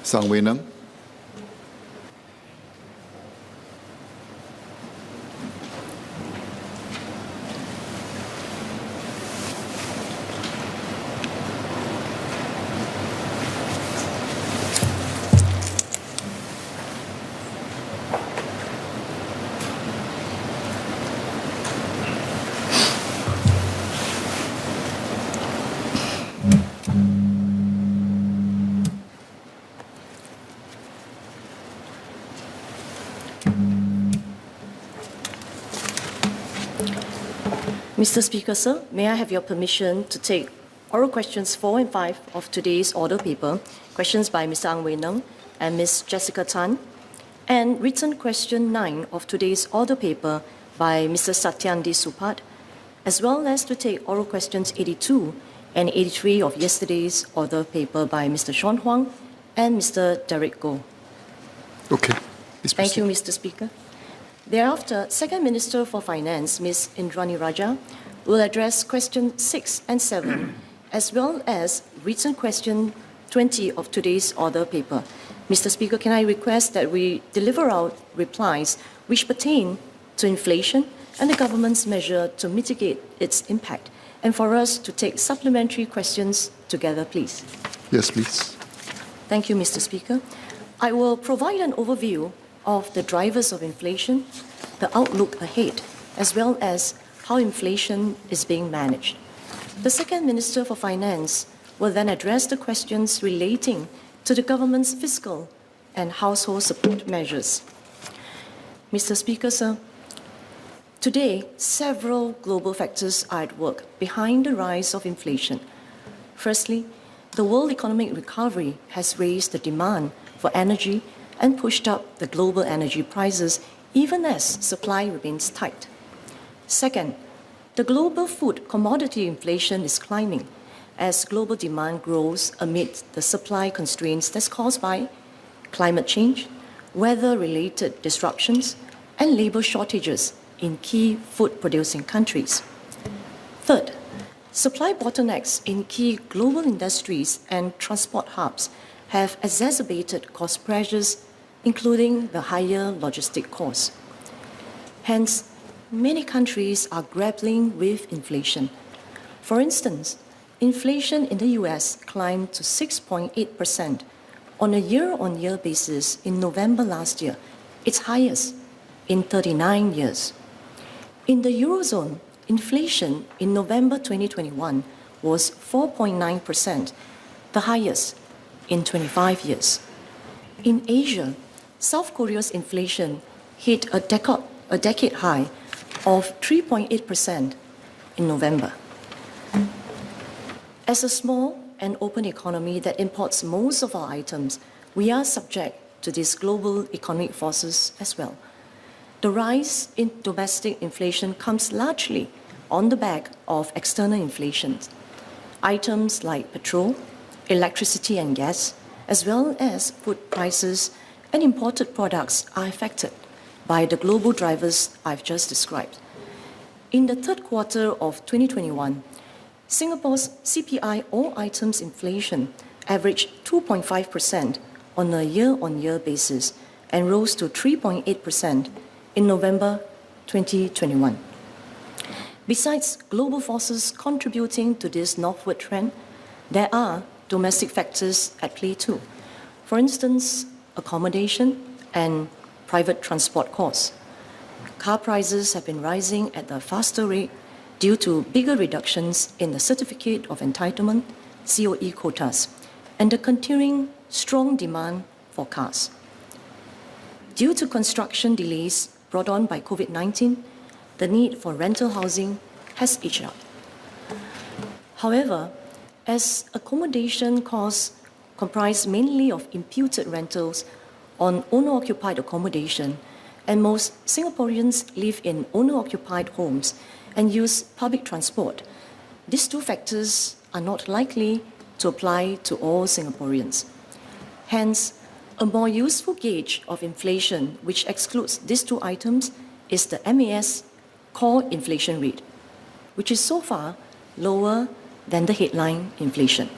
Sang Wei Nang. Mr. Speaker, sir, may I have your permission to take oral questions 4 and 5 of today's order paper, questions by Mr. Ang Wei Nang and Ms. Jessica Tan, and written question 9 of today's order paper by Mr. Satyandi Supat, as well as to take oral questions 82 and 83 of yesterday's order paper by Mr. Sean Huang and Mr. Derek Goh. Okay. Thank you, Mr. Speaker. Thereafter, Second Minister for Finance, Ms. Indrani Raja, will address questions 6 and 7, as well as written question 20 of today's order paper. Mr. Speaker, can I request that we deliver out replies which pertain to inflation and the government's measure to mitigate its impact, and for us to take supplementary questions together, please? Yes, please. Thank you, Mr. Speaker. I will provide an overview of the drivers of inflation, the outlook ahead, as well as how inflation is being managed. The Second Minister for Finance will then address the questions relating to the government's fiscal and household support measures. Mr. Speaker, sir, today several global factors are at work behind the rise of inflation. Firstly, the world economic recovery has raised the demand for energy and pushed up the global energy prices even as supply remains tight. Second, the global food commodity inflation is climbing as global demand grows amid the supply constraints that's caused by climate change, weather-related disruptions, and labor shortages in key food-producing countries. Third, supply bottlenecks in key global industries and transport hubs have exacerbated cost pressures, including the higher logistic costs. Hence, many countries are grappling with inflation. For instance, inflation in the US climbed to 6.8% on a year-on-year basis in November last year, its highest in 39 years. In the Eurozone, inflation in November 2021 was 4.9%, the highest in 25 years. In Asia, South Korea's inflation hit a decade high of 3.8% in November. As a small and open economy that imports most of our items, we are subject to these global economic forces as well. The rise in domestic inflation comes largely on the back of external inflation. Items like petrol, electricity and gas, as well as food prices and imported products are affected by the global drivers I've just described. In the third quarter of 2021, Singapore's CPI all items inflation averaged 2.5% on a year-on-year basis and rose to 3.8% in November 2021. Besides global forces contributing to this northward trend, there are domestic factors at play too. For instance, accommodation and private transport costs. Car prices have been rising at a faster rate due to bigger reductions in the Certificate of Entitlement, COE quotas, and the continuing strong demand for cars. Due to construction delays brought on by COVID-19, the need for rental housing has edged up. However, as accommodation costs comprise mainly of imputed rentals on owner-occupied accommodation, and most Singaporeans live in owner-occupied homes and use public transport, these two factors are not likely to apply to all Singaporeans. Hence, a more useful gauge of inflation, which excludes these two items, is the MAS core inflation rate, which is so far lower than the headline inflation.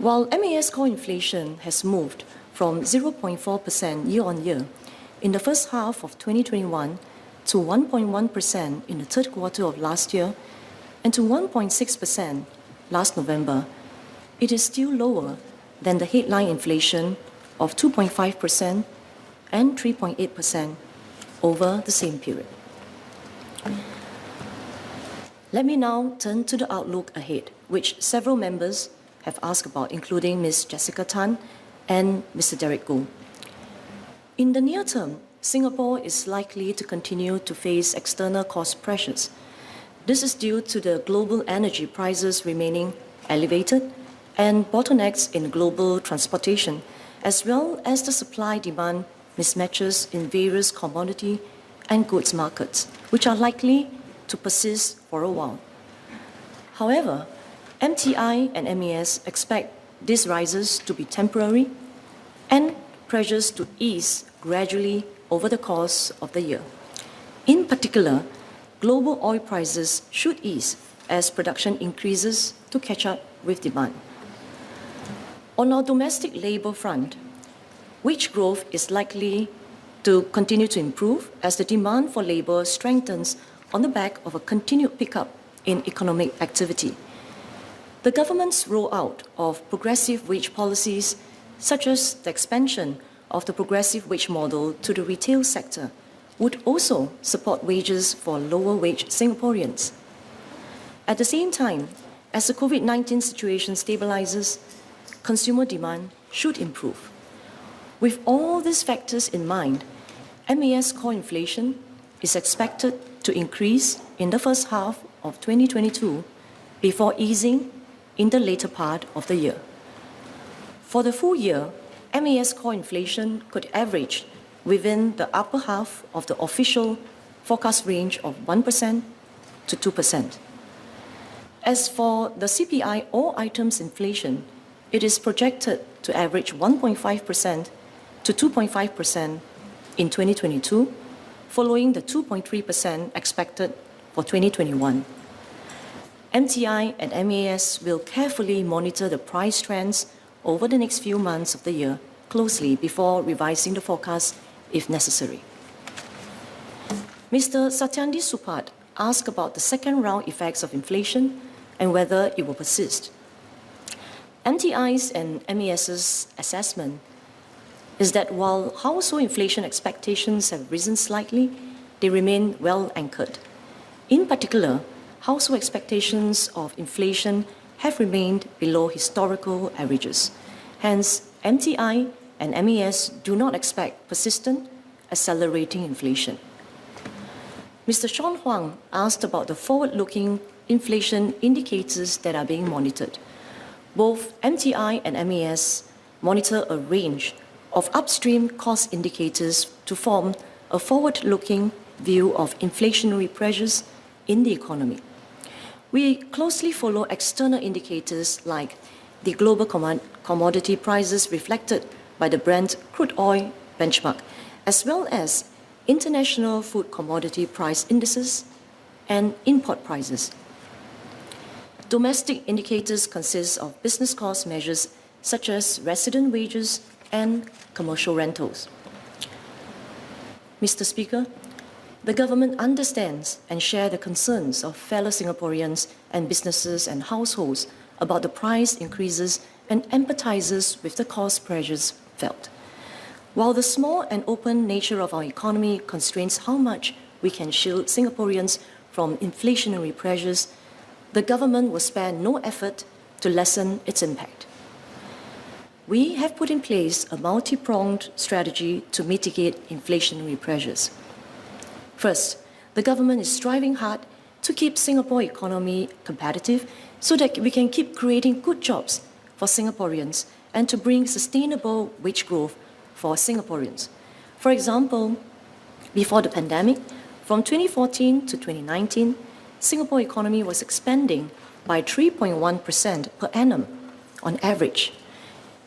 While MAS core inflation has moved from 0.4% year-on-year in the first half of 2021 to 1.1% in the third quarter of last year and to 1.6% last November, it is still lower than the headline inflation of 2.5% and 3.8% over the same period. Let me now turn to the outlook ahead, which several members have asked about, including Ms. Jessica Tan and Mr. Derek Goh. In the near term, Singapore is likely to continue to face external cost pressures. This is due to the global energy prices remaining elevated and bottlenecks in global transportation, as well as the supply-demand mismatches in various commodity and goods markets, which are likely to persist for a while. However, MTI and MAS expect these rises to be temporary and pressures to ease gradually over the course of the year. In particular, global oil prices should ease as production increases to catch up with demand. On our domestic labour front, wage growth is likely to continue to improve as the demand for labour strengthens on the back of a continued pickup in economic activity. The government's rollout of progressive wage policies, such as the expansion of the progressive wage model to the retail sector, would also support wages for lower-wage Singaporeans. At the same time, as the COVID-19 situation stabilizes, consumer demand should improve. With all these factors in mind, MAS core inflation is expected to increase in the first half of 2022 before easing in the later part of the year. For the full year, MAS core inflation could average within the upper half of the official forecast range of 1% to 2%. As for the CPI all items inflation, it is projected to average 1.5% to 2.5% in 2022, following the 2.3% expected for 2021. MTI and MAS will carefully monitor the price trends over the next few months of the year closely before revising the forecast if necessary. Mr. Satyandi Supat asked about the second round effects of inflation and whether it will persist. MTI's and MAS's assessment is that while household inflation expectations have risen slightly, they remain well anchored. In particular, household expectations of inflation have remained below historical averages. Hence, MTI and MAS do not expect persistent, accelerating inflation. Mr. Sean Huang asked about the forward-looking inflation indicators that are being monitored. Both MTI and MAS monitor a range of upstream cost indicators to form a forward-looking view of inflationary pressures in the economy. We closely follow external indicators like the global commodity prices reflected by the Brent crude oil benchmark, as well as international food commodity price indices and import prices. Domestic indicators consist of business cost measures such as resident wages and commercial rentals. Mr. Speaker, the government understands and shares the concerns of fellow Singaporeans and businesses and households about the price increases and empathizes with the cost pressures felt. While the small and open nature of our economy constrains how much we can shield Singaporeans from inflationary pressures, the government will spare no effort to lessen its impact. We have put in place a multi-pronged strategy to mitigate inflationary pressures. First, the government is striving hard to keep Singapore economy competitive so that we can keep creating good jobs for Singaporeans and to bring sustainable wage growth for Singaporeans. For example, before the pandemic, from 2014 to 2019, Singapore economy was expanding by 3.1% per annum on average.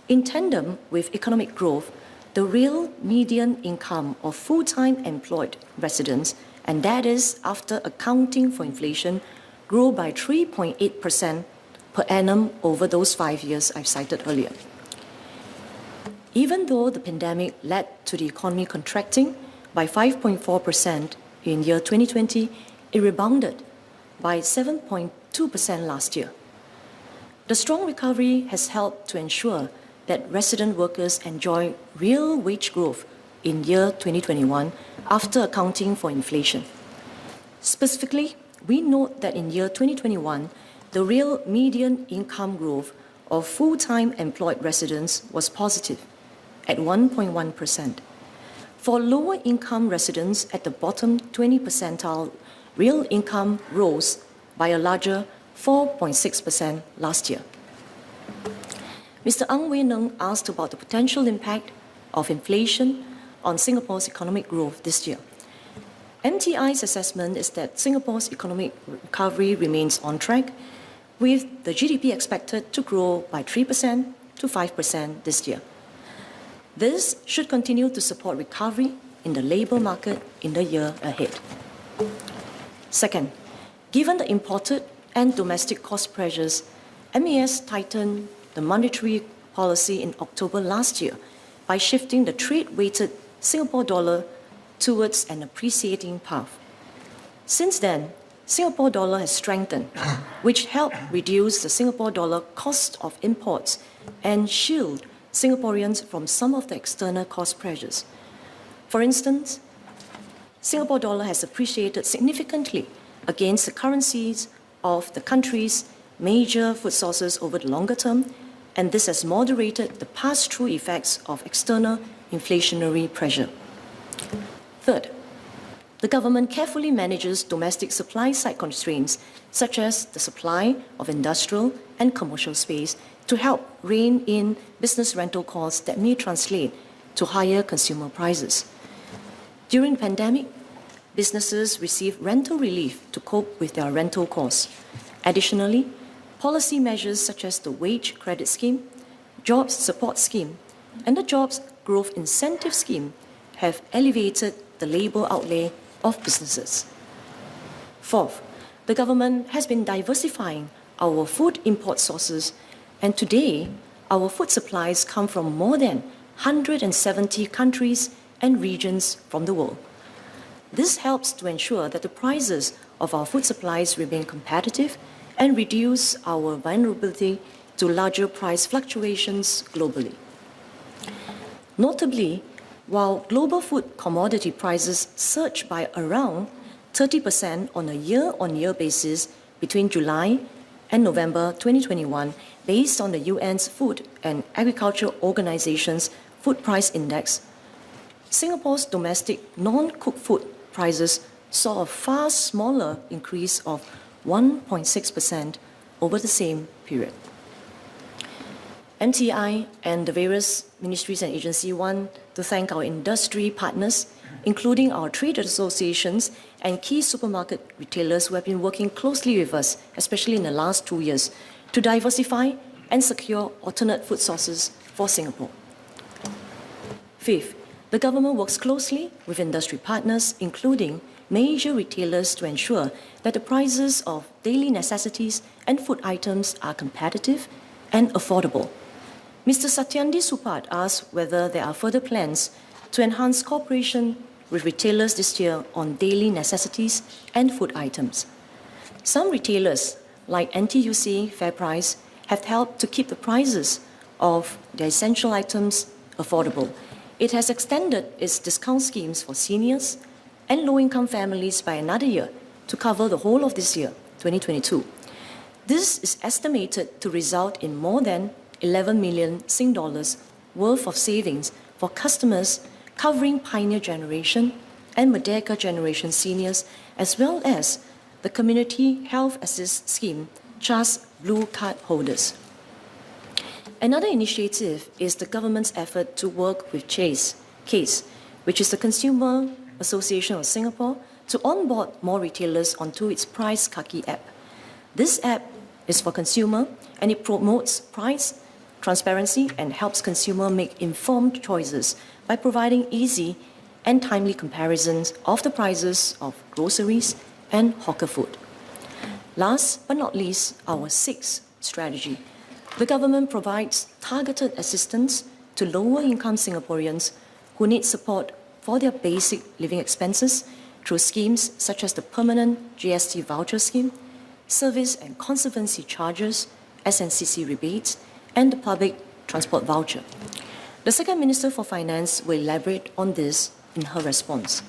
In tandem with economic growth, the real median income of full-time employed residents, and that is after accounting for inflation, grew by 3.8% per annum over those 5 years I've cited earlier. Even though the pandemic led to the economy contracting by 5.4% in year 2020, it rebounded by 7.2% last year. The strong recovery has helped to ensure that resident workers enjoy real wage growth in year 2021 after accounting for inflation. Specifically, we note that in year 2021, the real median income growth of full-time employed residents was positive at 1.1%. For lower income residents at the bottom 20 percentile, real income rose by a larger 4.6% last year. Mr. Low Yen Ling asked about the potential impact of inflation on Singapore's economic growth this year. MTI's assessment is that Singapore's economic recovery remains on track, with the GDP expected to grow by 3% to 5% this year. This should continue to support recovery in the labour market in the year ahead. Second, given the imported and domestic cost pressures, MAS tightened the monetary policy in October last year by shifting the trade-weighted Singapore dollar towards an appreciating path. Since then, Singapore dollar has strengthened, which helped reduce the Singapore dollar cost of imports and shield Singaporeans from some of the external cost pressures. For instance, Singapore dollar has appreciated significantly against the currencies of the country's major food sources over the longer term, and this has moderated the pass-through effects of external inflationary pressure. Third, the government carefully manages domestic supply-side constraints, such as the supply of industrial and commercial space, to help rein in business rental costs that may translate to higher consumer prices. During the pandemic, businesses received rental relief to cope with their rental costs. Additionally, policy measures such as the Wage Credit Scheme, Jobs Support Scheme, and the Jobs Growth Incentive Scheme have elevated the labour outlay of businesses. Fourth, the government has been diversifying our food import sources, and today our food supplies come from more than 170 countries and regions from the world. This helps to ensure that the prices of our food supplies remain competitive and reduce our vulnerability to larger price fluctuations globally. Notably, while global food commodity prices surged by around 30% on a year-on-year basis between July and November 2021, based on the UN's Food and Agriculture Organization's Food Price Index, Singapore's domestic non-cooked food prices saw a far smaller increase of 1.6% over the same period. MTI and the various ministries and agencies want to thank our industry partners, including our trade associations and key supermarket retailers who have been working closely with us, especially in the last 2 years, to diversify and secure alternate food sources for Singapore. Fifth, the government works closely with industry partners, including major retailers, to ensure that the prices of daily necessities and food items are competitive and affordable. Mr. Satyandi Supat asked whether there are further plans to enhance cooperation with retailers this year on daily necessities and food items. Some retailers, like NTUC FairPrice, have helped to keep the prices of their essential items affordable. It has extended its discount schemes for seniors and low-income families by another year to cover the whole of this year, 2022. This is estimated to result in more than 11 million Sing dollars worth of savings for customers covering Pioneer Generation and Merdeka Generation seniors, as well as the Community Health Assist Scheme, CHAS Blue Card holders. Another initiative is the government's effort to work with CASE, which is the Consumer Association of Singapore, to onboard more retailers onto its Price Kaki app. This app is for consumer, and it promotes price transparency and helps consumer make informed choices by providing easy and timely comparisons of the prices of groceries and hawker food. Last but not least, our sixth strategy. The government provides targeted assistance to lower-income Singaporeans who need support for their basic living expenses through schemes such as the permanent GST voucher scheme, service and conservancy charges, SNCC rebates, and the public transport voucher. The Second Minister for Finance will elaborate on this in her response.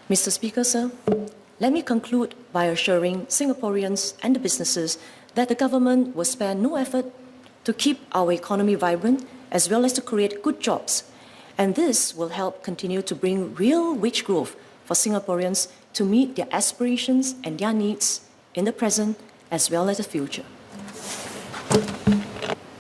Mr. Speaker, sir, let me conclude by assuring Singaporeans and the businesses that the government will spare no effort to keep our economy vibrant as well as to create good jobs. And this will help continue to bring real wage growth for Singaporeans to meet their aspirations and their needs in the present as well as the future.